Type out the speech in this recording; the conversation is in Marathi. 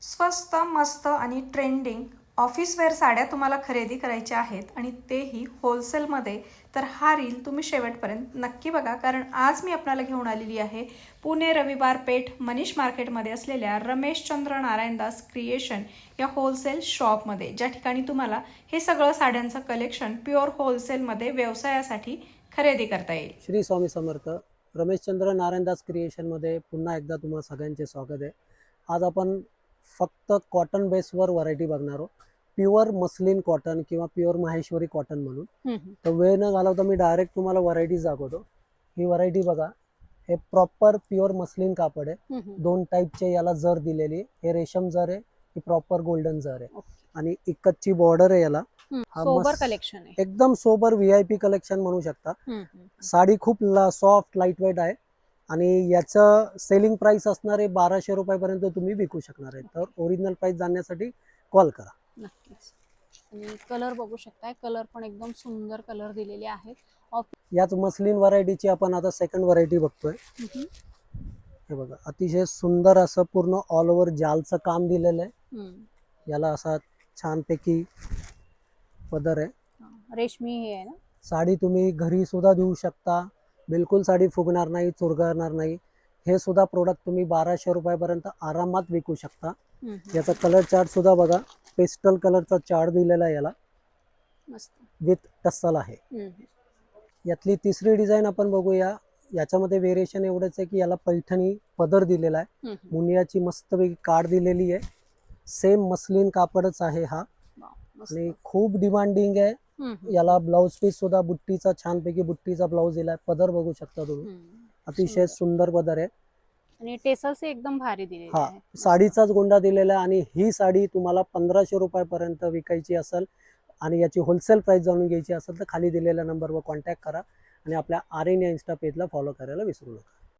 स्वस्त मस्त आणि ट्रेंडिंग ऑफिसवेअर साड्या तुम्हाला खरेदी करायच्या आहेत आणि तेही होलसेलमध्ये, तर हा रील तुम्ही शेवटपर्यंत नक्की बघा. कारण आज मी आपल्याला घेऊन आलेली आहे पुणे रविवार पेठ मनीष मार्केटमध्ये असलेल्या रमेशचंद्र नारायणदास क्रिएशन या होलसेल शॉपमध्ये, ज्या ठिकाणी तुम्हाला हे सगळं साड्यांचं कलेक्शन प्युअर होलसेलमध्ये व्यवसायासाठी खरेदी करता येईल. श्री स्वामी समर्थ. रमेशचंद्र नारायणदास क्रिएशनमध्ये पुन्हा एकदा तुम्हा सगळ्यांचे स्वागत आहे. आज आपण फक्त कॉटन बेसवर व्हरायटी बघणार आहोत. प्युअर मस्लिन कॉटन किंवा प्युअर माहेश्वरी कॉटन म्हणून. तर वेळ न घालवता मी डायरेक्ट तुम्हाला व्हरायटीज दाखवतो. ही व्हरायटी बघा, हे प्रॉपर प्युअर मस्लिन कापड आहे. दोन टाईपचे याला जर दिलेली, हे रेशम जर आहे, ही प्रॉपर गोल्डन जर आहे आणि इकतची बॉर्डर आहे याला. सोबर कलेक्शन आहे, एकदम सोबर व्हीआयपी कलेक्शन म्हणू शकता. साडी खूप सॉफ्ट लाईट वेट आहे आणि याचं सेलिंग प्राइस असणार आहे 1200 रुपयापर्यंत तुम्ही विकू शकणार आहे. तर ओरिजिनल प्राइस जाणण्यासाठी कॉल करा. नक्कीच. आणि कलर बघू शकताय, कलर पण एकदम सुंदर कलर दिलेले आहेत. याच मस्लिन व्हरायटीची आपण आता सेकंड व्हरायटी बघतोय. हे बघा, अतिशय सुंदर असं पूर्ण ऑल ओव्हर जालचं काम दिलेलं आहे. याला असा छानपैकी पदर आहे. रेशमी हे आहे ना. साडी तुम्ही घरी सुद्धा देऊ शकता, बिलकुल साडी फुगणार नाही, चुरगळणार नाही. हे सुद्धा प्रोडक्ट तुम्ही 1200 रुपयापर्यंत आरामात विकू शकता. याचा कलर चार्ट सुद्धा बघा, पेस्टल कलरचा चार्ट दिलेला आहे याला, मस्त विथ टस्सल आहे. यातली तिसरी डिझाईन आपण बघूया. याच्यामध्ये व्हेरिएशन एवढंच आहे की याला पैठणी पदर दिलेला आहे. मुनियाची मस्तपैकी काठ दिलेली आहे. सेम मस्लिन कापडच आहे हा आणि खूप डिमांडिंग आहे. याला ब्लाउज पीस सुद्धा बुट्टीचा, छानपैकी बुट्टीचा ब्लाउज दिलाय. पदर बघू शकता तुम्ही, अतिशय सुंदर पदर आहे आणि टेसल्स एकदम भारी दिलेले हा. आहेत. साडीचाच गोंडा दिलेला आहे आणि ही साडी तुम्हाला 1500 रुपयापर्यंत विकायची असेल आणि याची होलसेल प्राइस जाणून घ्यायची असेल तर खाली दिलेल्या नंबरवर कॉन्टॅक्ट करा आणि आपल्या आर्यन या इन्स्टा पेजला फॉलो करायला विसरू नका.